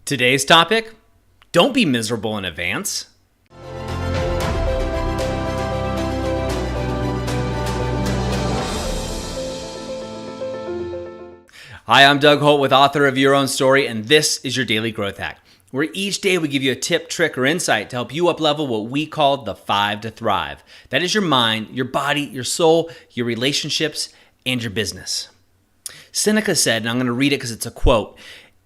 Today's topic, don't be miserable in advance. Hi, I'm Doug Holt, author of Your Own Story, and this is your Daily Growth Hack, where each day we give you a tip, trick, or insight to help you up-level what we call the 5 to thrive. That is your mind, your body, your soul, your relationships, and your business. Seneca said, and I'm going to read it because it's a quote,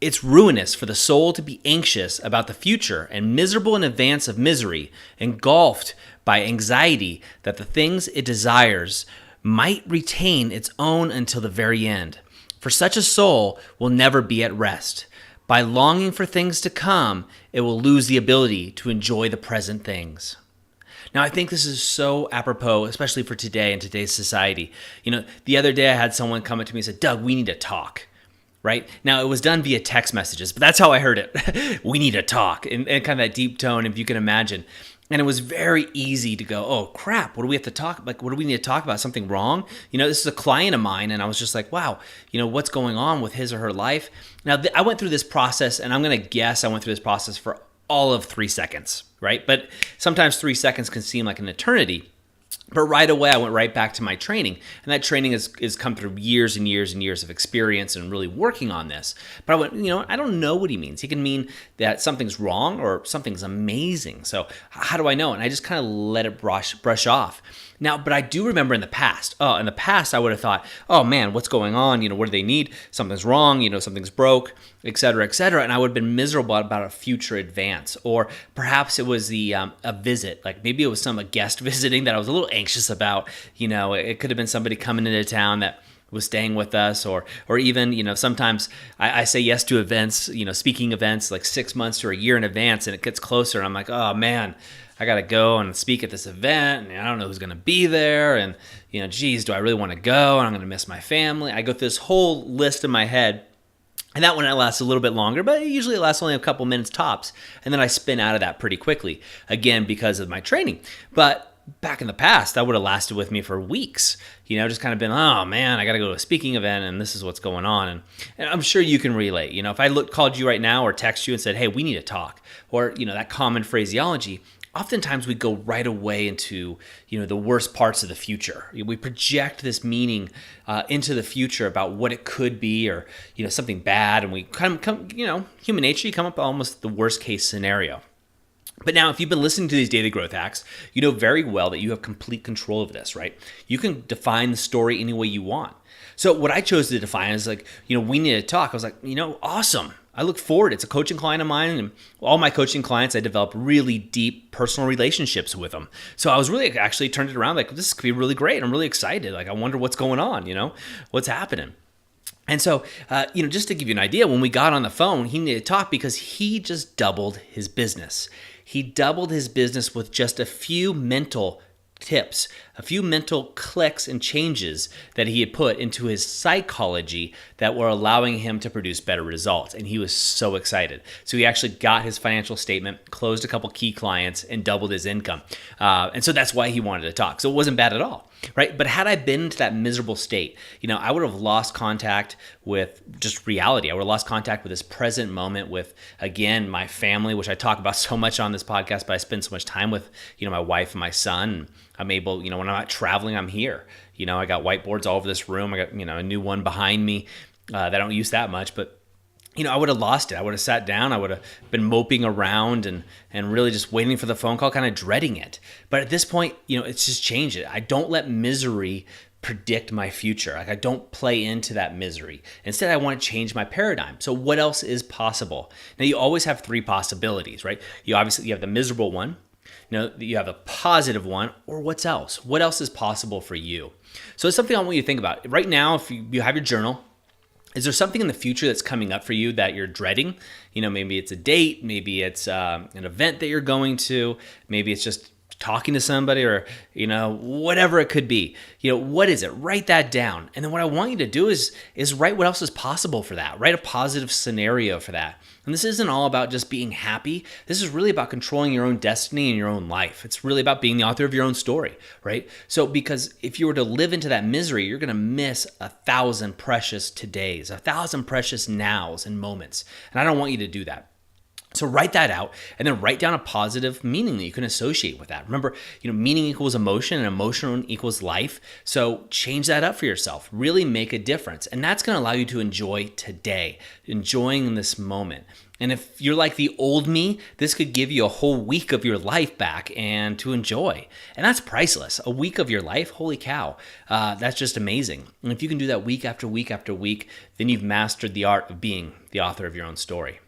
"It's ruinous for the soul to be anxious about the future and miserable in advance of misery, engulfed by anxiety that the things it desires might retain its own until the very end. For such a soul will never be at rest. By longing for things to come, it will lose the ability to enjoy the present things." Now, I think this is so apropos, especially for today and today's society. The other day I had someone come up to me and said, "Doug, we need to talk." Right? Now, it was done via text messages, but that's how I heard it. We need to talk, and kind of that deep tone, if you can imagine. And it was very easy to go, oh, crap, what do we have to talk about? What do we need to talk about? Something wrong? This is a client of mine, and I was just like, wow, what's going on with his or her life? Now, I went through this process, and I'm going to guess I went through this process for all of 3 seconds, right? But sometimes 3 seconds can seem like an eternity. But right away, I went right back to my training. And that training has come through years and years and years of experience and really working on this. But I went, I don't know what he means. He can mean that something's wrong or something's amazing. So how do I know? And I just kind of let it brush off. Now, but I do remember in the past, I would have thought, oh man, what's going on? What do they need? Something's wrong, something's broke, et cetera, et cetera. And I would have been miserable about a future advance. Or perhaps it was a visit, like maybe it was some guest visiting that I was a little anxious about. It could have been somebody coming into town that was staying with us, or even, sometimes I say yes to events, speaking events like 6 months to a year in advance, and it gets closer and I'm like, oh man, I got to go and speak at this event, and I don't know who's going to be there, and, geez, do I really want to go, and I'm going to miss my family. I go through this whole list in my head, and that one lasts a little bit longer, but usually it lasts only a couple minutes tops, and then I spin out of that pretty quickly, again, because of my training. But back in the past, that would have lasted with me for weeks, just kind of been, oh man, I got to go to a speaking event and this is what's going on. And I'm sure you can relate. If I called you right now or text you and said, hey, we need to talk, or, that common phraseology, oftentimes we go right away into, the worst parts of the future. We project this meaning into the future about what it could be, or, something bad. And we come, human nature, you come up with almost the worst case scenario. But now, if you've been listening to these daily growth hacks, you know very well that you have complete control of this, right? You can define the story any way you want. So what I chose to define is we need to talk. I was like, awesome. I look forward. It's a coaching client of mine, and all my coaching clients, I develop really deep personal relationships with them. So I was really actually turned it around like, this could be really great. I'm really excited. I wonder what's going on, what's happening. And so, just to give you an idea, when we got on the phone, he needed to talk because he just doubled his business. He doubled his business with just a few mental tips, a few mental clicks and changes that he had put into his psychology that were allowing him to produce better results. And he was so excited. So he actually got his financial statement, closed a couple key clients, and doubled his income. And so that's why he wanted to talk. So it wasn't bad at all, right? But had I been into that miserable state, I would have lost contact with just reality. I would have lost contact with this present moment with, again, my family, which I talk about so much on this podcast, but I spend so much time with, my wife and my son. I'm able, when I'm not traveling, I'm here. I got whiteboards all over this room. I got, a new one behind me that I don't use that much, but I would have lost it. I would have sat down. I would have been moping around and really just waiting for the phone call, kind of dreading it. But at this point, it's just changed it. I don't let misery predict my future. I don't play into that misery. Instead, I want to change my paradigm. So what else is possible? Now, you always have 3 possibilities, right? You have the miserable one. You have a positive one, or what's else? What else is possible for you? So it's something I want you to think about. Right now, if you have your journal, is there something in the future that's coming up for you that you're dreading? Maybe it's a date, maybe it's an event that you're going to, maybe it's just talking to somebody, or, whatever it could be. What is it? Write that down. And then what I want you to do is write what else is possible for that. Write a positive scenario for that. And this isn't all about just being happy. This is really about controlling your own destiny and your own life. It's really about being the author of your own story, right? So because if you were to live into that misery, you're going to miss 1,000 precious todays, 1,000 precious nows and moments. And I don't want you to do that. So write that out and then write down a positive meaning that you can associate with that. Remember, meaning equals emotion and emotion equals life. So change that up for yourself. Really make a difference. And that's going to allow you to enjoy today, enjoying this moment. And if you're like the old me, this could give you a whole week of your life back and to enjoy. And that's priceless. A week of your life, holy cow. That's just amazing. And if you can do that week after week after week, then you've mastered the art of being the author of your own story.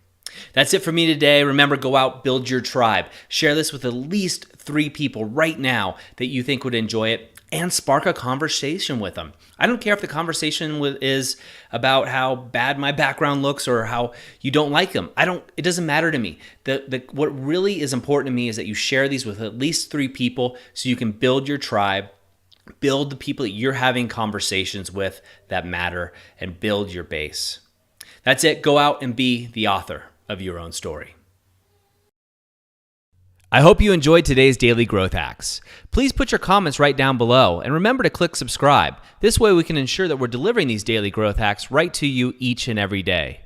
That's it for me today. Remember, go out, build your tribe. Share this with at least 3 people right now that you think would enjoy it, and spark a conversation with them. I don't care if the conversation is about how bad my background looks or how you don't like them. It doesn't matter to me. What really is important to me is that you share these with at least 3 people so you can build your tribe, build the people that you're having conversations with that matter, and build your base. That's it. Go out and be the author of your own story. I hope you enjoyed today's Daily Growth Hacks. Please put your comments right down below and remember to click subscribe. This way we can ensure that we're delivering these Daily Growth Hacks right to you each and every day.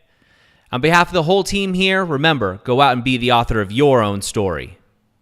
On behalf of the whole team here, remember, go out and be the author of your own story.